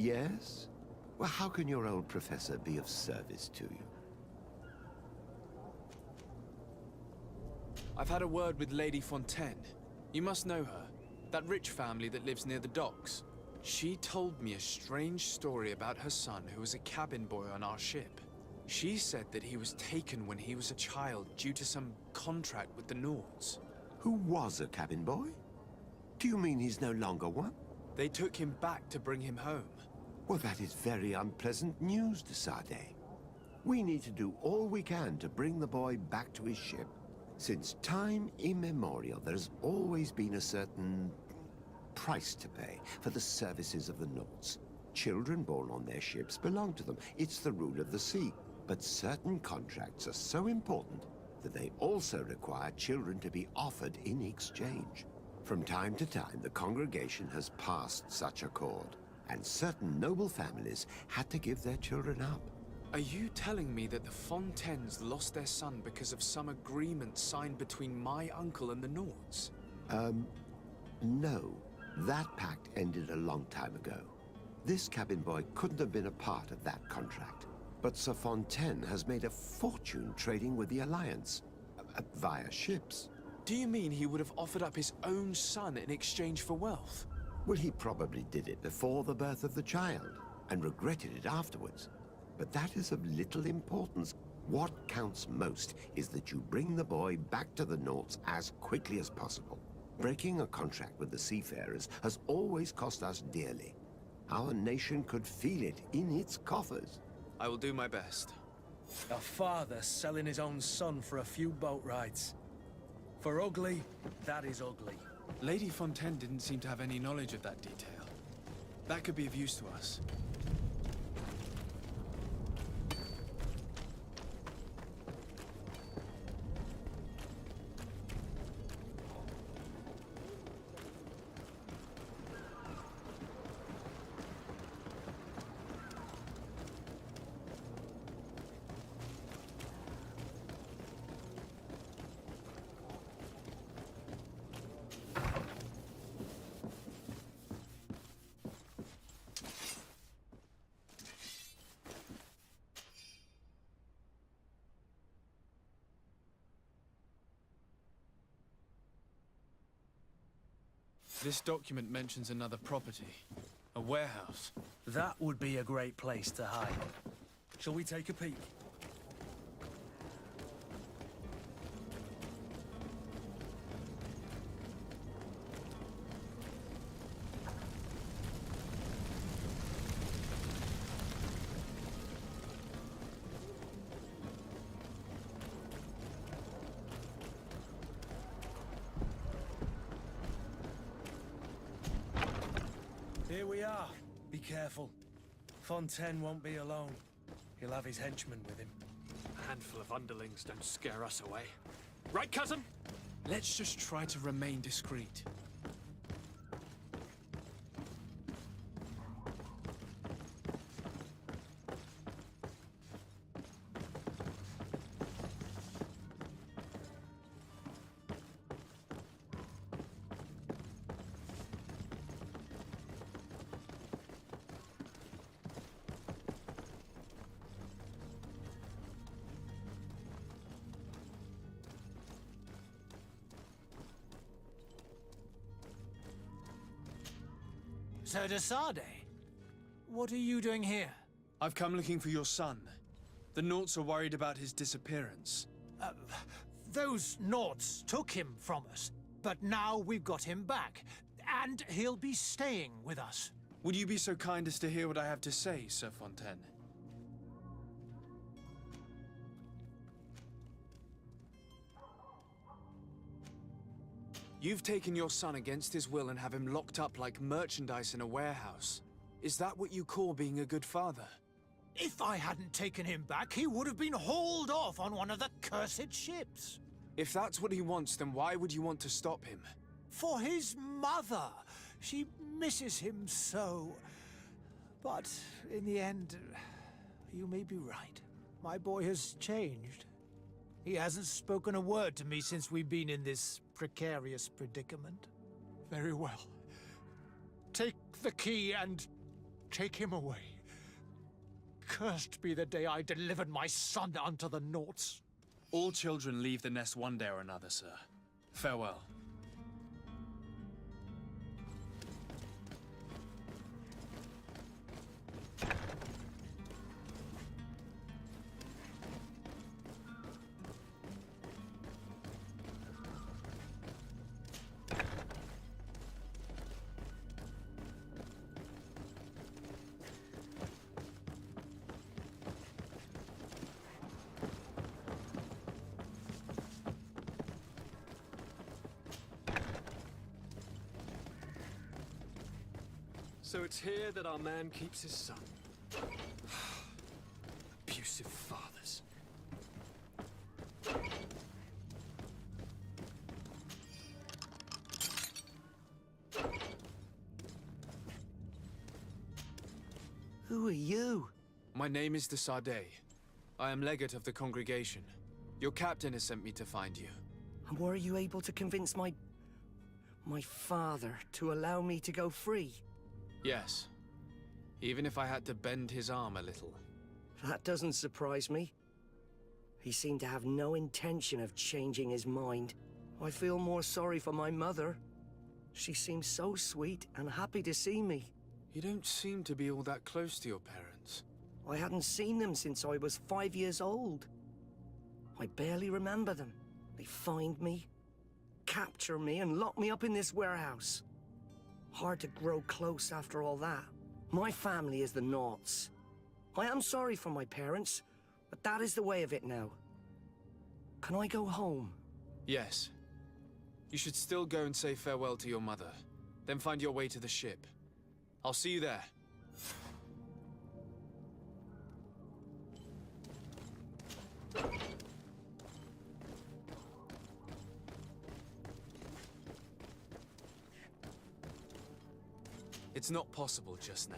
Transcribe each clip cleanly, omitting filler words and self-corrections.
Yes? Well, how can your old professor be of service to you? I've had a word with Lady Fontaine. You must know her. That rich family that lives near the docks. She told me a strange story about her son who was a cabin boy on our ship. She said that he was taken when he was a child due to some contract with the Nauts. Who was a cabin boy? Do you mean he's no longer one? They took him back to bring him home. Well, that is very unpleasant news to Sardet. We need to do all we can to bring the boy back to his ship. Since time immemorial, there's always been a certain price to pay for the services of the Nauts. Children born on their ships belong to them. It's the rule of the sea. But certain contracts are so important that they also require children to be offered in exchange. From time to time, the congregation has passed such accord, and certain noble families had to give their children up. Are you telling me that the Fontaines lost their son because of some agreement signed between my uncle and the Nauts? No. That pact ended a long time ago. This cabin boy couldn't have been a part of that contract. But Sir Fontaine has made a fortune trading with the Alliance, via ships. Do you mean he would have offered up his own son in exchange for wealth? Well, he probably did it before the birth of the child, and regretted it afterwards. But that is of little importance. What counts most is that you bring the boy back to the Nauts as quickly as possible. Breaking a contract with the seafarers has always cost us dearly. Our nation could feel it in its coffers. I will do my best. A father selling his own son for a few boat rides. For ugly, that is ugly. Lady Fontaine didn't seem to have any knowledge of that detail. That could be of use to us. This document mentions another property. A warehouse. That would be a great place to hide. Shall we take a peek? Here we are. Be careful. Fontaine won't be alone. He'll have his henchmen with him. A handful of underlings don't scare us away. Right, cousin? Let's just try to remain discreet. So to Sardet, what are you doing here? I've come looking for your son. The Nauts are worried about his disappearance. Those Nauts took him from us, but now we've got him back, and he'll be staying with us. Would you be so kind as to hear what I have to say, Sir Fontaine? You've taken your son against his will and have him locked up like merchandise in a warehouse. Is that what you call being a good father? If I hadn't taken him back, he would have been hauled off on one of the cursed ships. If that's what he wants, then why would you want to stop him? For his mother. She misses him so. But in the end, you may be right. My boy has changed. He hasn't spoken a word to me since we've been in this precarious predicament. Very well. Take the key and Take him away. Cursed be the day I delivered my son unto the Nauts. All children leave the nest one day or another, sir. Farewell. So it's here that our man keeps his son. Abusive fathers. Who are you? My name is the Sardet. I am legate of the congregation. Your captain has sent me to find you. And were you able to convince my father to allow me to go free? Yes. Even if I had to bend his arm a little. That doesn't surprise me. He seemed to have no intention of changing his mind. I feel more sorry for my mother. She seemed so sweet and happy to see me. You don't seem to be all that close to your parents. I hadn't seen them since I was 5 years old. I barely remember them. They find me, capture me, and lock me up in this warehouse. Hard to grow close after all that. My family is the Nauts. I am sorry for my parents, but that is the way of it now. Can I go home? Yes. You should still go and say farewell to your mother. Then find your way to the ship. I'll see you there. It's not possible just now.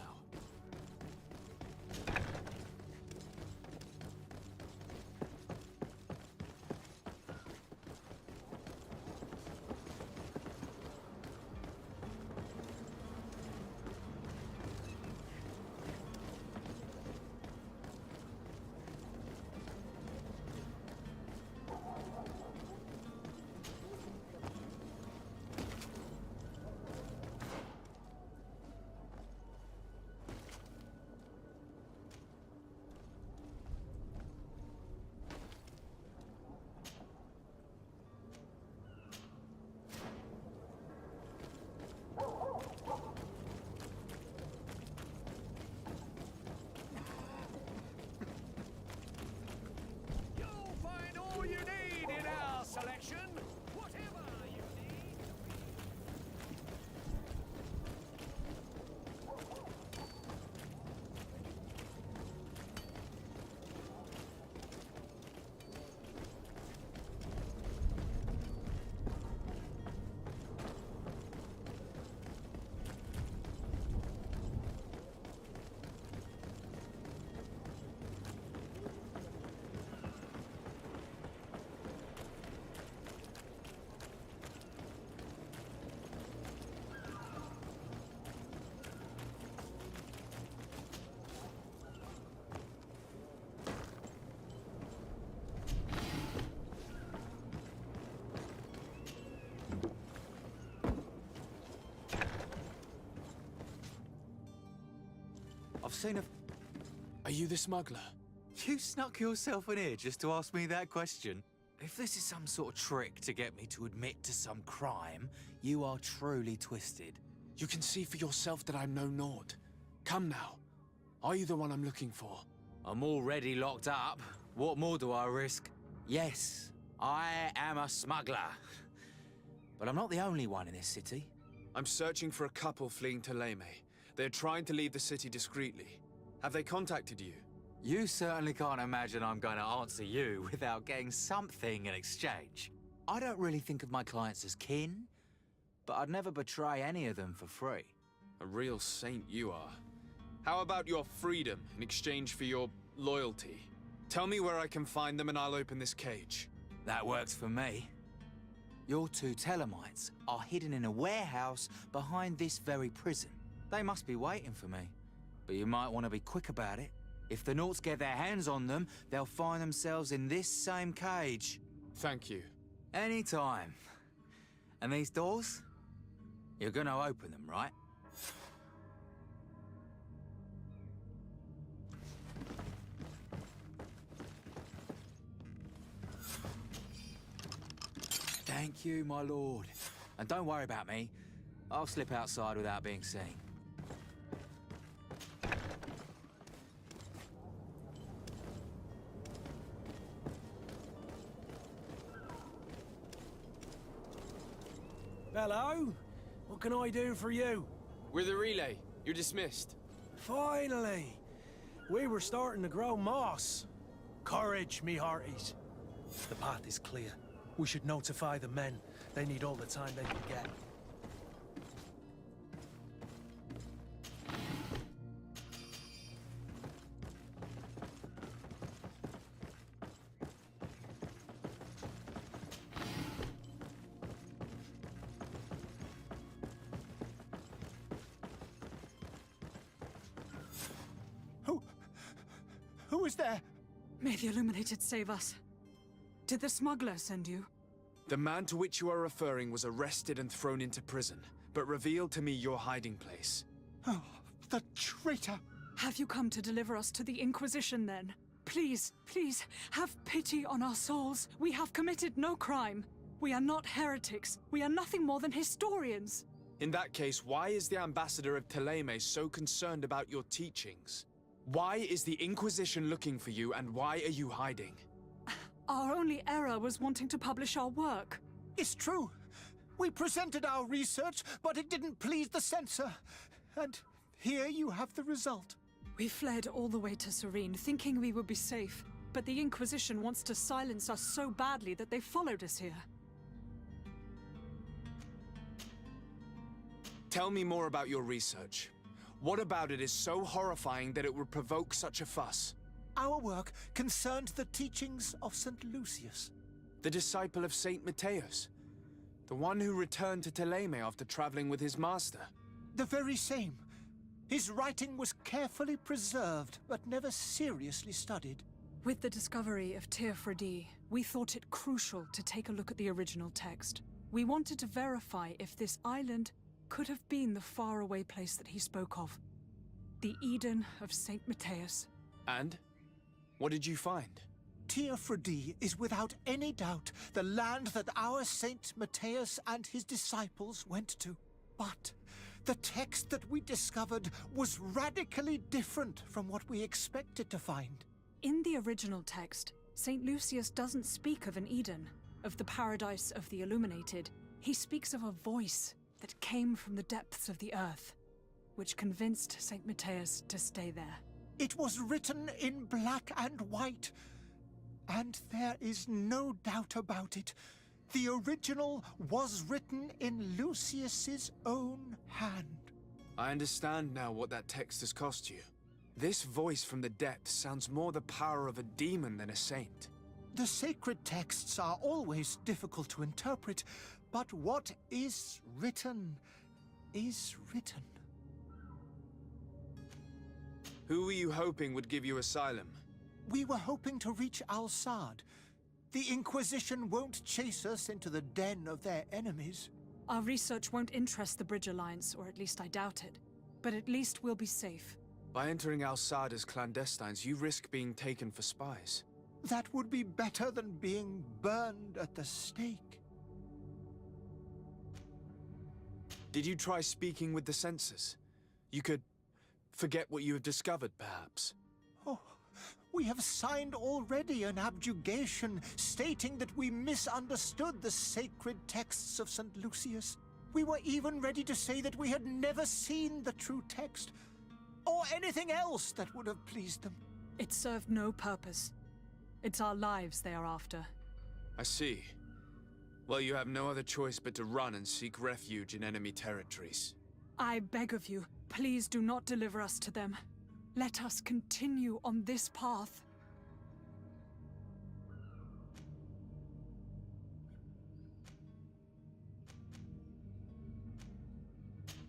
I've seen a... Are you the smuggler? You snuck yourself in here just to ask me that question? If this is some sort of trick to get me to admit to some crime, you are truly twisted. You can see for yourself that I'm no Naut. Come now. Are you the one I'm looking for? I'm already locked up. What more do I risk? Yes, I am a smuggler. But I'm not the only one in this city. I'm searching for a couple fleeing to Leme. They're trying to leave the city discreetly. Have they contacted you? You certainly can't imagine I'm going to answer you without getting something in exchange. I don't really think of my clients as kin, but I'd never betray any of them for free. A real saint you are. How about your freedom in exchange for your loyalty? Tell me where I can find them and I'll open this cage. That works for me. Your two Telemites are hidden in a warehouse behind this very prison. They must be waiting for me. But you might want to be quick about it. If the Nauts get their hands on them, they'll find themselves in this same cage. Thank you. Anytime. And these doors? You're gonna open them, right? Thank you, my lord. And don't worry about me. I'll slip outside without being seen. Hello? What can I do for you? We're the relay. You're dismissed. Finally! We were starting to grow moss. Courage, me hearties. The path is clear. We should notify the men. They need all the time they can get. Who is there? May the Illuminated save us. Did the Smuggler send you? The man to which you are referring was arrested and thrown into prison, but revealed to me your hiding place. Oh, the traitor! Have you come to deliver us to the Inquisition, then? Please, please, have pity on our souls. We have committed no crime. We are not heretics. We are nothing more than historians. In that case, why is the ambassador of Thélème so concerned about your teachings? Why is the Inquisition looking for you, and why are you hiding? Our only error was wanting to publish our work. It's true. We presented our research, but it didn't please the censor. And here you have the result. We fled all the way to Serene, thinking we would be safe. But the Inquisition wants to silence us so badly that they followed us here. Tell me more about your research. What about it is so horrifying that it would provoke such a fuss? Our work concerned the teachings of St. Lucius. The disciple of Saint Matthias? The one who returned to Thélème after traveling with his master? The very same. His writing was carefully preserved, but never seriously studied. With the discovery of Teer Fradee, we thought it crucial to take a look at the original text. We wanted to verify if this island could have been the faraway place that he spoke of. The Eden of Saint Matthias. And? What did you find? Teer Fradee is without any doubt the land that our Saint Matthias and his disciples went to. But the text that we discovered was radically different from what we expected to find. In the original text, Saint Lucius doesn't speak of an Eden, of the paradise of the Illuminated. He speaks of a voice that came from the depths of the earth, which convinced Saint Matthias to stay there. It was written in black and white, and there is no doubt about it. The original was written in Lucius's own hand. I understand now what that text has cost you. This voice from the depths sounds more the power of a demon than a saint. The sacred texts are always difficult to interpret, but what is written is written. Who were you hoping would give you asylum? We were hoping to reach Al-Sad. The Inquisition won't chase us into the den of their enemies. Our research won't interest the Bridge Alliance, or at least I doubt it. But at least we'll be safe. By entering Al-Sad as clandestines, you risk being taken for spies. That would be better than being burned at the stake. Did you try speaking with the censors? You could forget what you have discovered, perhaps. Oh, we have signed already an abjugation stating that we misunderstood the sacred texts of St. Lucius. We were even ready to say that we had never seen the true text, or anything else that would have pleased them. It served no purpose. It's our lives they are after. I see. Well, you have no other choice but to run and seek refuge in enemy territories. I beg of you, please do not deliver us to them. Let us continue on this path.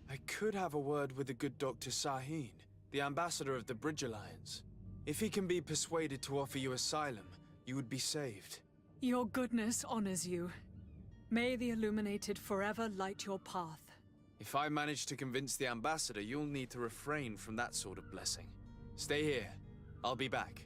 I could have a word with the good Dr. Sahin. the ambassador of the Bridge Alliance. If he can be persuaded to offer you asylum, you would be saved. Your goodness honors you. May the Illuminated forever light your path. If I manage to convince the ambassador, you'll need to refrain from that sort of blessing. Stay here. I'll be back.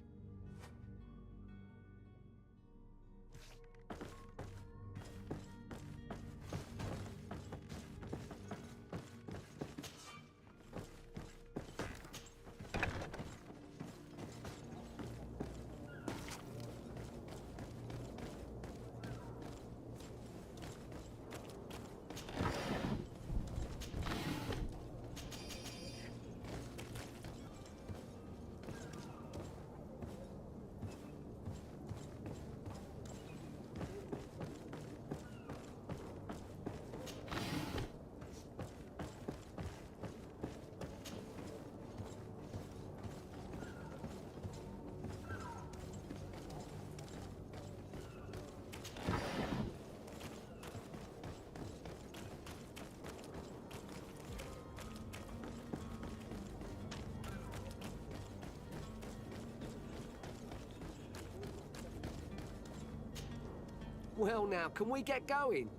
Well now, can we get going?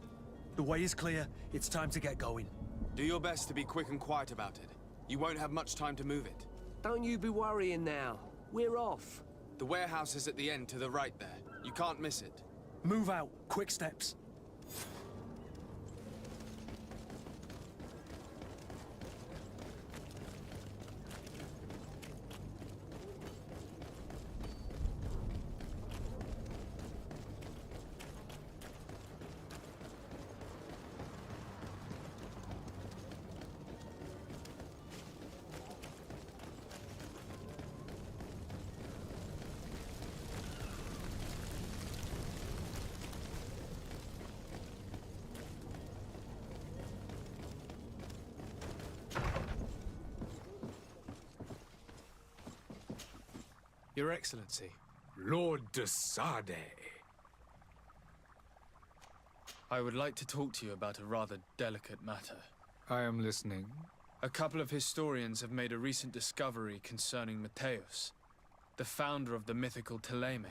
The way is clear. It's time to get going. Do your best to be quick and quiet about it. You won't have much time to move it. Don't you be worrying now. We're off. The warehouse is at the end to the right there. You can't miss it. Move out. Quick steps. Your Excellency. Lord de Sardet. I would like to talk to you about a rather delicate matter. I am listening. A couple of historians have made a recent discovery concerning Mateus, the founder of the mythical Teleme.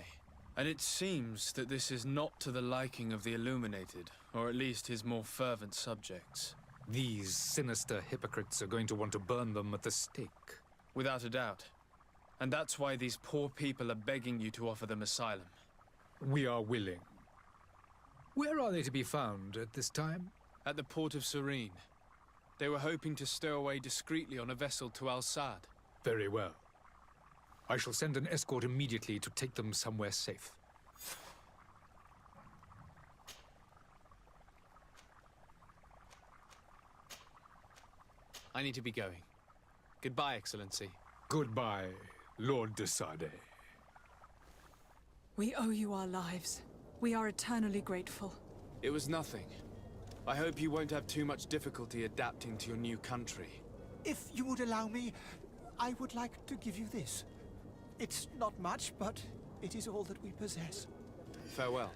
And it seems that this is not to the liking of the Illuminated, or at least his more fervent subjects. These sinister hypocrites are going to want to burn them at the stake. Without a doubt. And that's why these poor people are begging you to offer them asylum. We are willing. Where are they to be found at this time? At the port of Serene. They were hoping to stow away discreetly on a vessel to Al-Sad. Very well. I shall send an escort immediately to take them somewhere safe. I need to be going. Goodbye, Excellency. Goodbye, Lord de Sardet. We owe you our lives. We are eternally grateful. It was nothing. I hope you won't have too much difficulty adapting to your new country. If you would allow me, I would like to give you this. It's not much, but it is all that we possess. Farewell.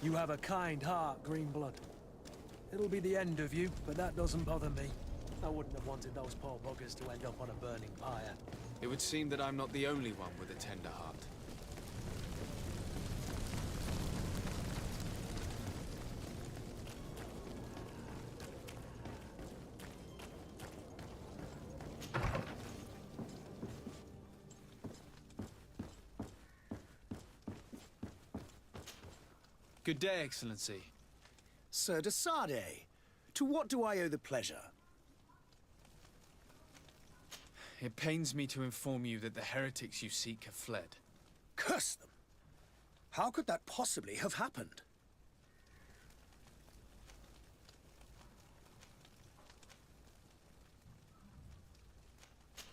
You have a kind heart, Greenblood. It'll be the end of you, but that doesn't bother me. I wouldn't have wanted those poor buggers to end up on a burning pyre. It would seem that I'm not the only one with a tender heart. Good day, Excellency. Sir de Sardet, to what do I owe the pleasure? It pains me to inform you that the heretics you seek have fled. Curse them! How could that possibly have happened?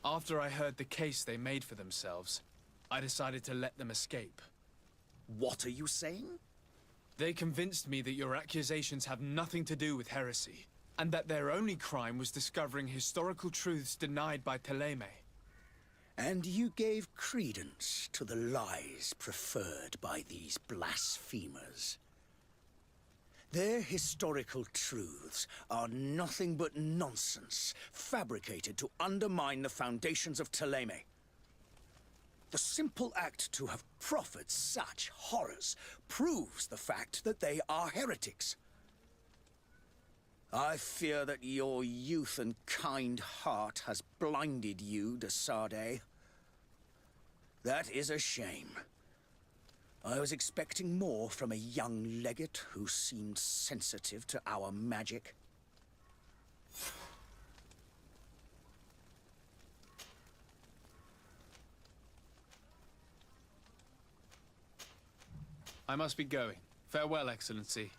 After I heard the case they made for themselves, I decided to let them escape. What are you saying? They convinced me that your accusations have nothing to do with heresy, and that their only crime was discovering historical truths denied by Teleme. And you gave credence to the lies preferred by these blasphemers. Their historical truths are nothing but nonsense, fabricated to undermine the foundations of Thélème. The simple act to have proffered such horrors proves the fact that they are heretics. I fear that your youth and kind heart has blinded you, de Sardet. That is a shame. I was expecting more from a young legate who seemed sensitive to our magic. I must be going. Farewell, Excellency.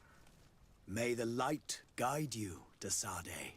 May the light guide you, de Sardet.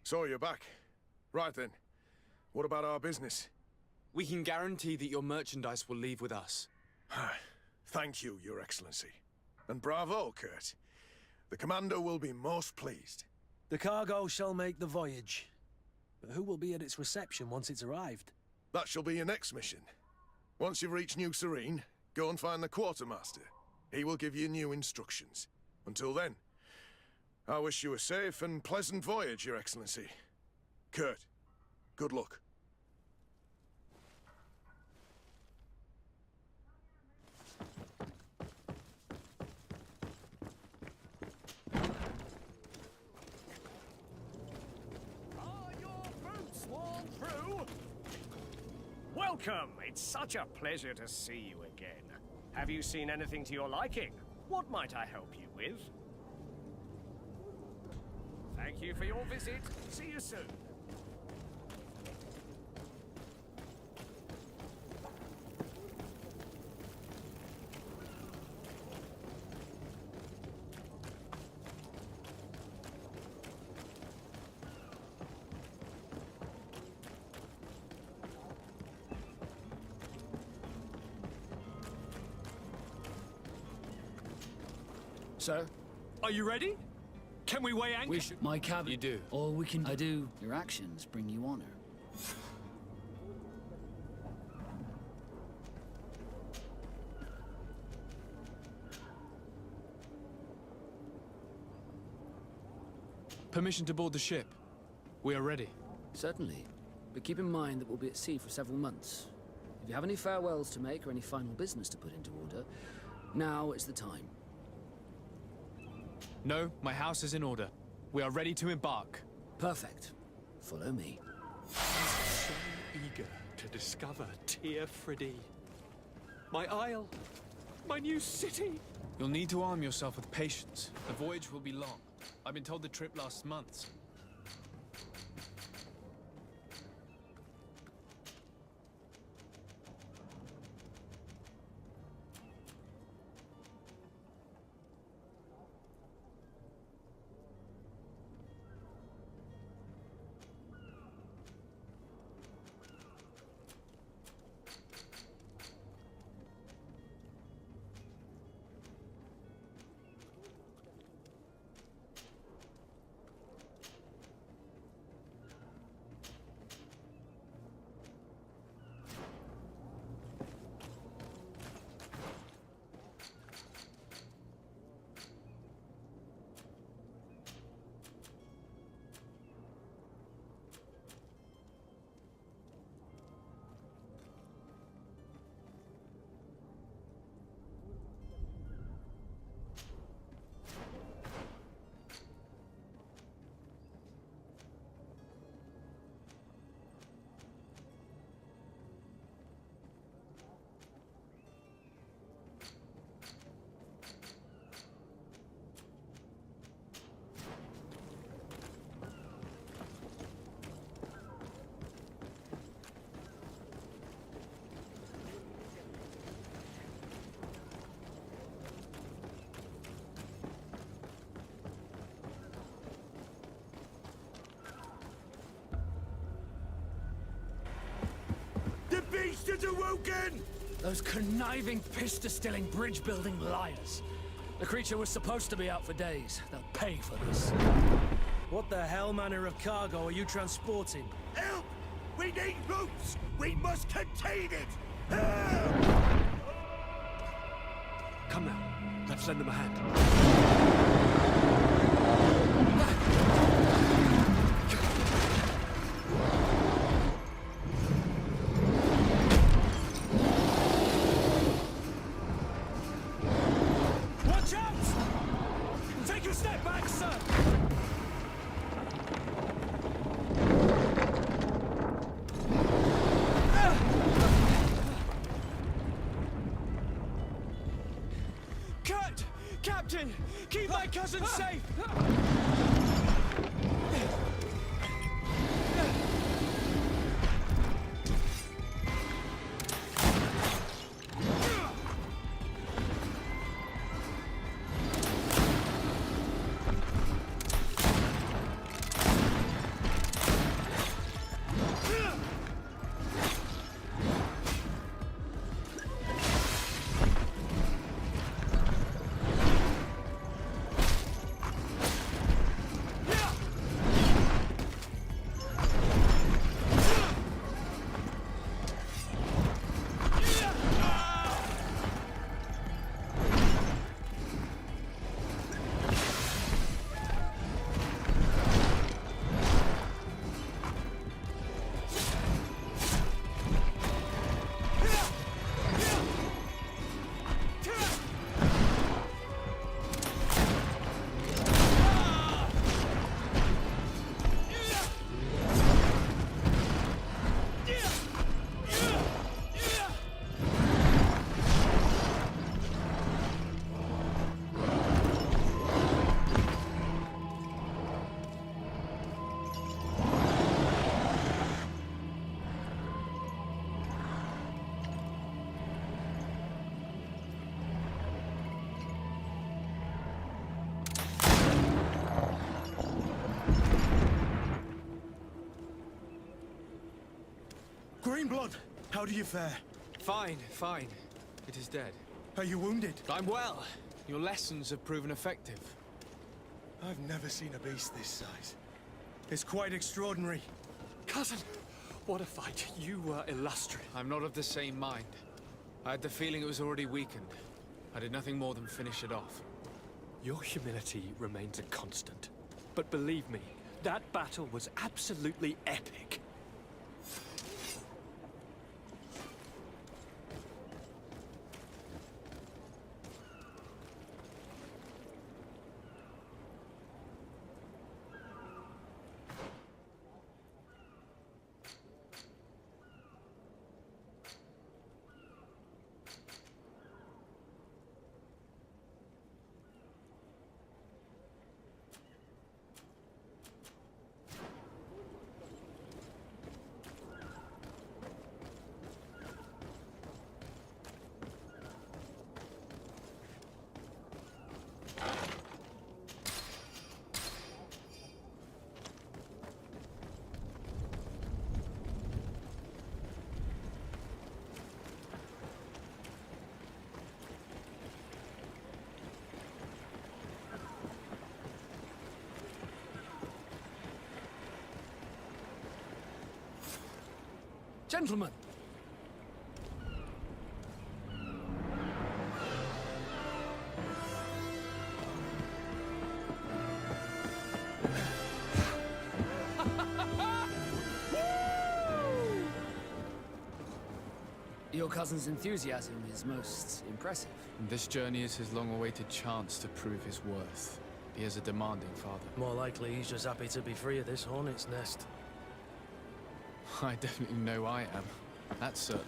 So you're back. Right then. What about our business? We can guarantee that your merchandise will leave with us. Thank you, Your Excellency. And bravo, Kurt. The Commander will be most pleased. The cargo shall make the voyage. But who will be at its reception once it's arrived? That shall be your next mission. Once you've reached New Serene, go and find the Quartermaster. He will give you new instructions. Until then, I wish you a safe and pleasant voyage, Your Excellency. Kurt, good luck. Are your boots worn through? Welcome! It's such a pleasure to see you again. Have you seen anything to your liking? What might I help you with? Thank you for your visit. See you soon. Sir? Are you ready? Can we weigh anchor? We should... My cabin... You do. All we can... I do. Your actions bring you honor. Permission to board the ship. We are ready. Certainly. But keep in mind that we'll be at sea for several months. If you have any farewells to make or any final business to put into order, now is the time. No, my house is in order. We are ready to embark. Perfect. Follow me. So eager to discover Teer Fradee. My isle. My new city. You'll need to arm yourself with patience. The voyage will be long. I've been told the trip lasts months. bastards awoken! Those conniving, piss-distilling, bridge-building liars. The creature was supposed to be out for days. They'll pay for this. What the hell manner of cargo are you transporting? Help! We need routes! We must contain it! Help! Come now, let's lend them a hand. Watch out! Take a step back, sir! Cut! Captain! Keep my cousin safe! Greenblood, how do you fare? Fine, fine. It is dead. Are you wounded? I'm well. Your lessons have proven effective. I've never seen a beast this size. It's quite extraordinary. Cousin, what a fight. You were illustrious. I'm not of the same mind. I had the feeling it was already weakened. I did nothing more than finish it off. Your humility remains a constant. But believe me, that battle was absolutely epic. Gentlemen! Your cousin's enthusiasm is most impressive. This journey is his long-awaited chance to prove his worth. He is a demanding father. More likely he's just happy to be free of this hornet's nest. I definitely know I am. That's certain.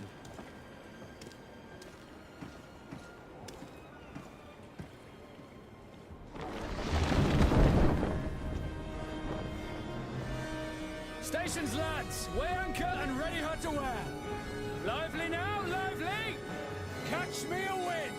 Stations, lads! Weigh anchor and ready her to wear. Lively now, lively! Catch me a wind!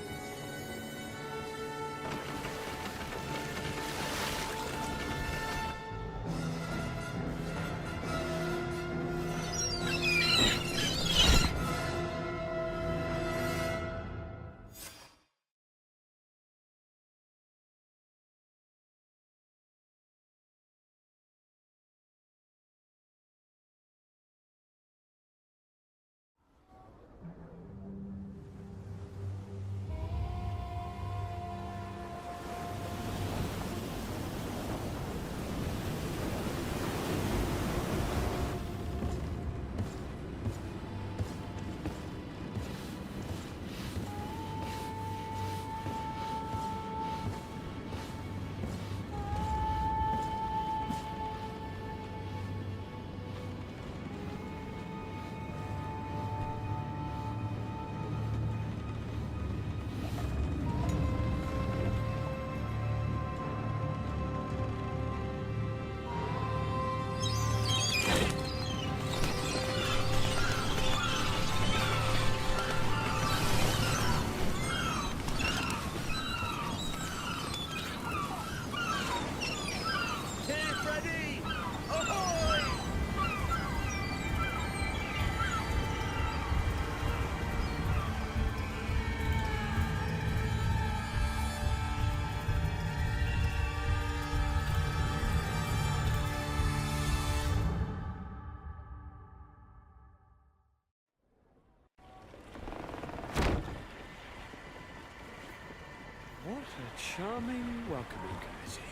A charming welcoming committee.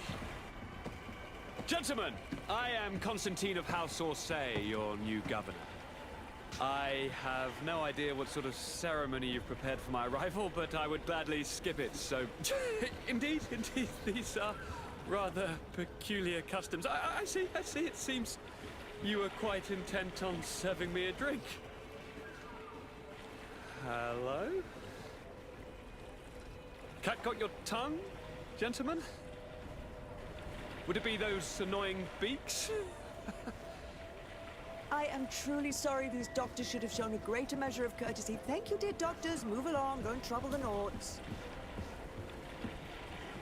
Gentlemen, I am Constantine of House Orsay, your new governor. I have no idea what sort of ceremony you've prepared for my arrival, but I would gladly skip it, so... indeed, these are rather peculiar customs. I see, it seems you were quite intent on serving me a drink. Hello? Cat got your tongue, gentlemen? Would it be those annoying beaks? I am truly sorry. These doctors should have shown a greater measure of courtesy. Thank you, dear doctors. Move along. Don't trouble the Nauts.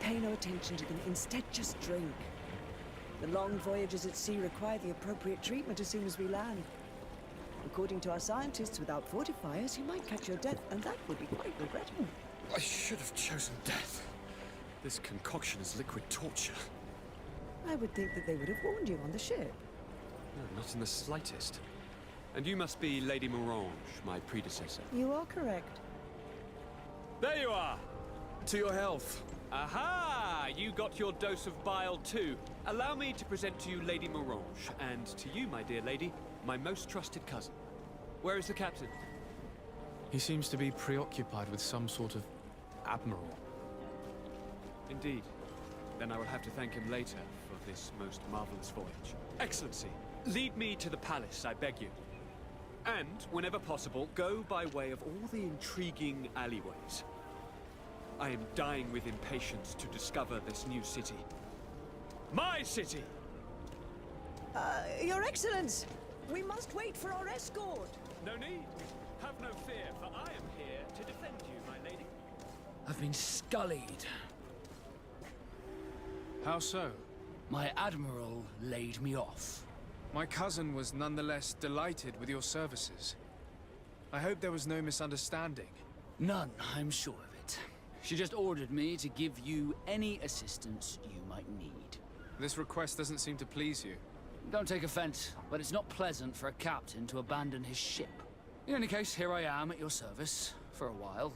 Pay no attention to them. Instead, just drink. The long voyages at sea require the appropriate treatment as soon as we land. According to our scientists, without fortifiers, you might catch your death, and that would be quite regrettable. I should have chosen death. This concoction is liquid torture. I would think that they would have warned you on the ship. No, not in the slightest. And you must be Lady Morange, my predecessor. You are correct. There you are! To your health. Aha! You got your dose of bile too. Allow me to present to you Lady Morange, and to you, my dear lady, my most trusted cousin. Where is the captain? He seems to be preoccupied with some sort of Admiral. Indeed. Then I will have to thank him later for this most marvelous voyage. Excellency, lead me to the palace, I beg you. And, whenever possible, go by way of all the intriguing alleyways. I am dying with impatience to discover this new city. My city! Your Excellence! We must wait for our escort! No need. Have no fear, for I am here to defend you, my lady. I've been scullied. How so? My Admiral laid me off. My cousin was nonetheless delighted with your services. I hope there was no misunderstanding. None, I'm sure of it. She just ordered me to give you any assistance you might need. This request doesn't seem to please you. Don't take offense, but it's not pleasant for a captain to abandon his ship. In any case, here I am at your service, for a while.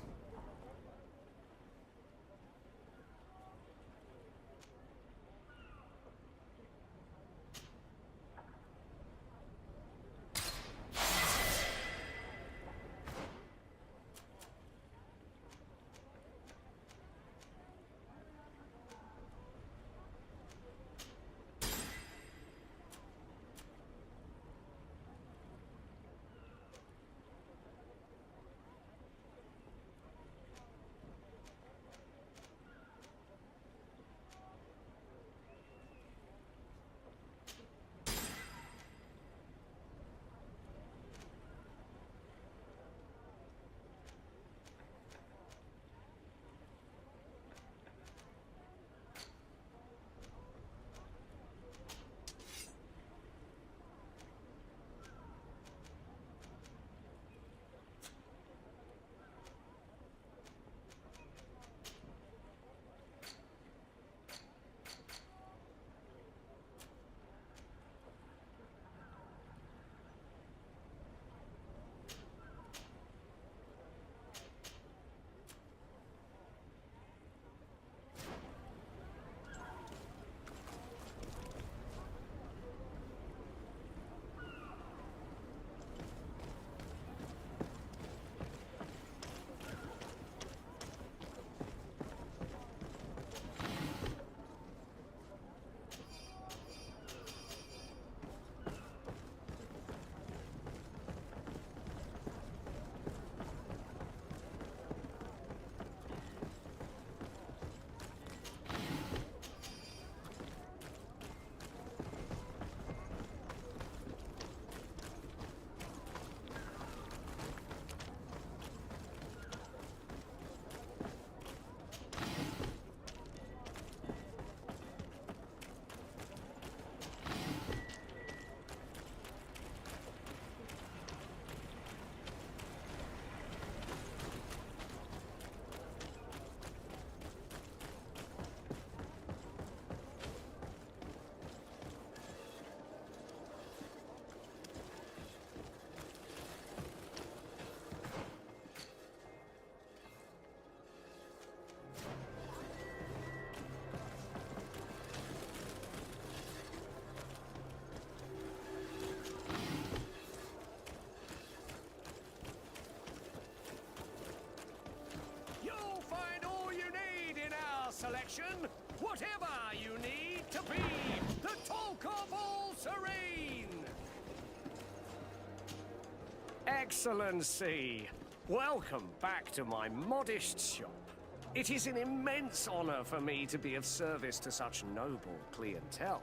Excellency! Welcome back to my modest shop. It is an immense honor for me to be of service to such noble clientele.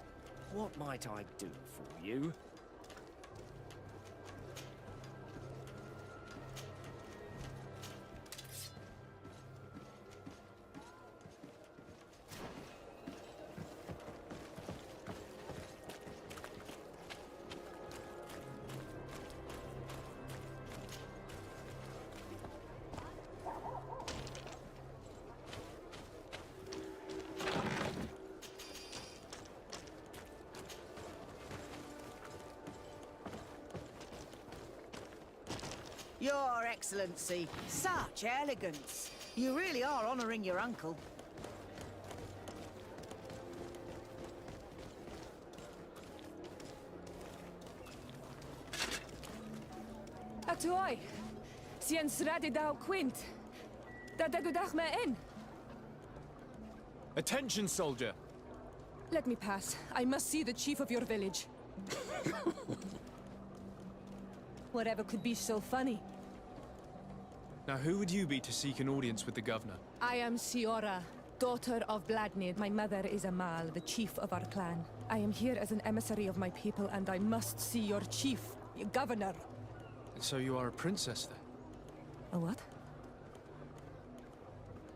What might I do for you? Your Excellency, such elegance. You really are honoring your uncle. Atoy, sien Sardet dau quint. Da dagudach me in. Attention, soldier! Let me pass. I must see the chief of your village. Whatever could be so funny? Now, who would you be to seek an audience with the governor? I am Siora, daughter of Bladnid. My mother is Amal, the chief of our clan. I am here as an emissary of my people, and I must see your chief, your governor. So you are a princess, then? A what?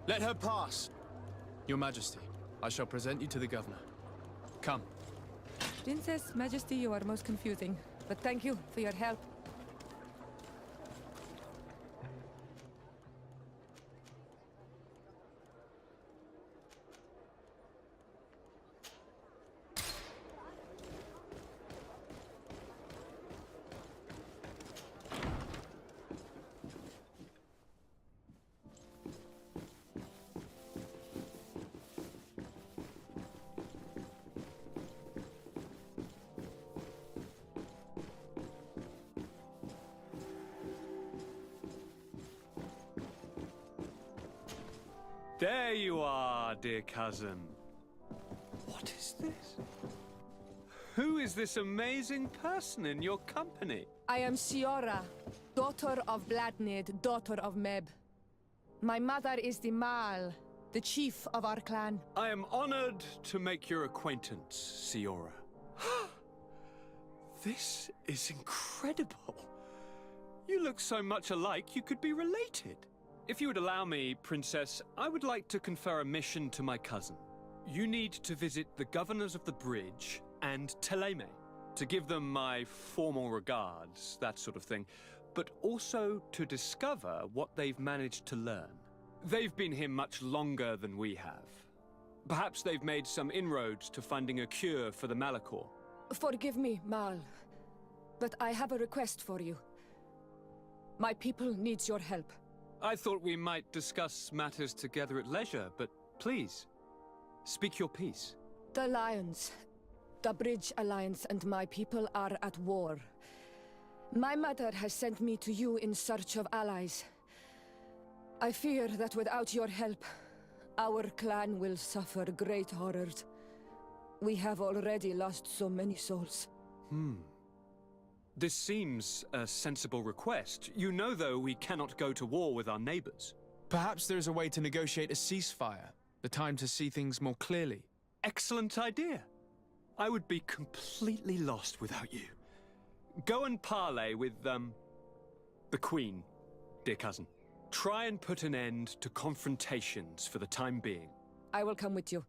Let her pass! Your Majesty, I shall present you to the governor. Come. Princess, Majesty, you are most confusing. But thank you for your help. There you are, dear cousin. What is this? Who is this amazing person in your company? I am Siora, daughter of Bladnid, daughter of Meb. My mother is the Mal, the chief of our clan. I am honored to make your acquaintance, Siora. This is incredible. You look so much alike you could be related. If you would allow me, Princess, I would like to confer a mission to my cousin. You need to visit the governors of the bridge and Thélème, to give them my formal regards, that sort of thing, but also to discover what they've managed to learn. They've been here much longer than we have. Perhaps they've made some inroads to finding a cure for the Malachor. Forgive me, Mal, but I have a request for you. My people needs your help. I thought we might discuss matters together at leisure, but please, speak your piece. The Alliance, the Bridge Alliance and my people are at war. My mother has sent me to you in search of allies. I fear that without your help, our clan will suffer great horrors. We have already lost so many souls. This seems a sensible request. You know, though, we cannot go to war with our neighbors. Perhaps there is a way to negotiate a ceasefire. The time to see things more clearly. Excellent idea. I would be completely lost without you. Go and parley with, the Queen, dear cousin. Try and put an end to confrontations for the time being. I will come with you.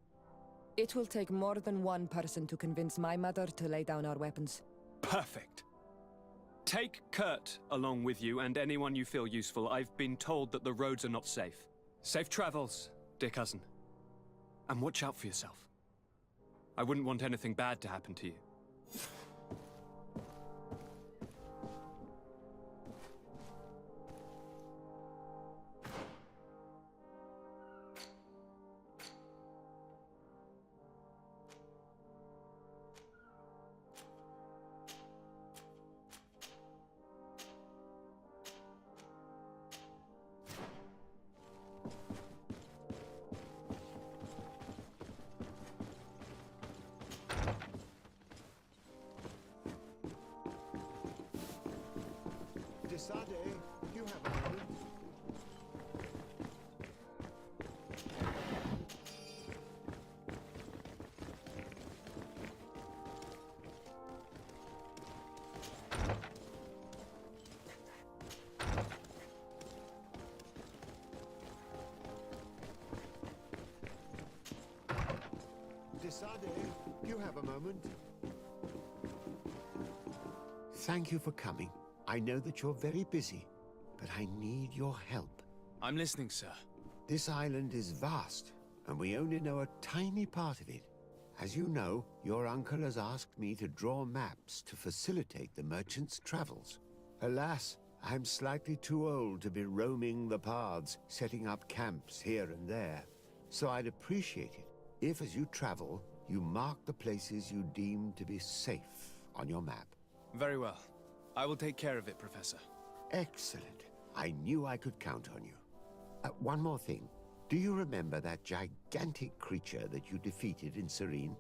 It will take more than one person to convince my mother to lay down our weapons. Perfect. Take Kurt along with you and anyone you feel useful. I've been told that the roads are not safe. Safe travels, dear cousin. And watch out for yourself. I wouldn't want anything bad to happen to you. Sardet, you have a moment. Sardet, you have a moment. Thank you for coming. I know that you're very busy, but I need your help. I'm listening, sir. This island is vast, and we only know a tiny part of it. As you know, your uncle has asked me to draw maps to facilitate the merchant's travels. Alas, I'm slightly too old to be roaming the paths, setting up camps here and there. So I'd appreciate it if, as you travel, you mark the places you deem to be safe on your map. Very well. I will take care of it, Professor. Excellent. I knew I could count on you. One more thing. Do you remember that gigantic creature that you defeated in Serene?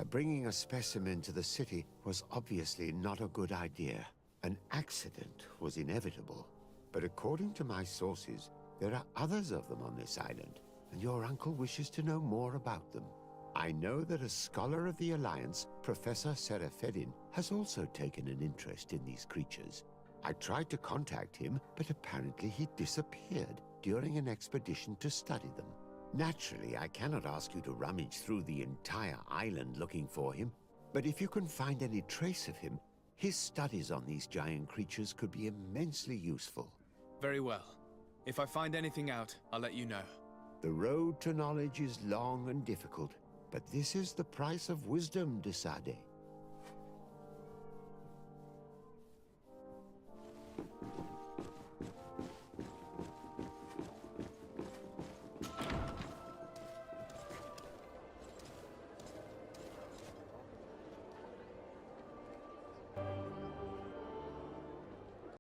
Bringing a specimen to the city was obviously not a good idea. An accident was inevitable. But according to my sources, there are others of them on this island, and your uncle wishes to know more about them. I know that a scholar of the Alliance, Professor SERENE FINALE, has also taken an interest in these creatures. I tried to contact him, but apparently he disappeared during an expedition to study them. Naturally, I cannot ask you to rummage through the entire island looking for him, but if you can find any trace of him, his studies on these giant creatures could be immensely useful. Very well. If I find anything out, I'll let you know. The road to knowledge is long and difficult, but this is the price of wisdom, Sardet.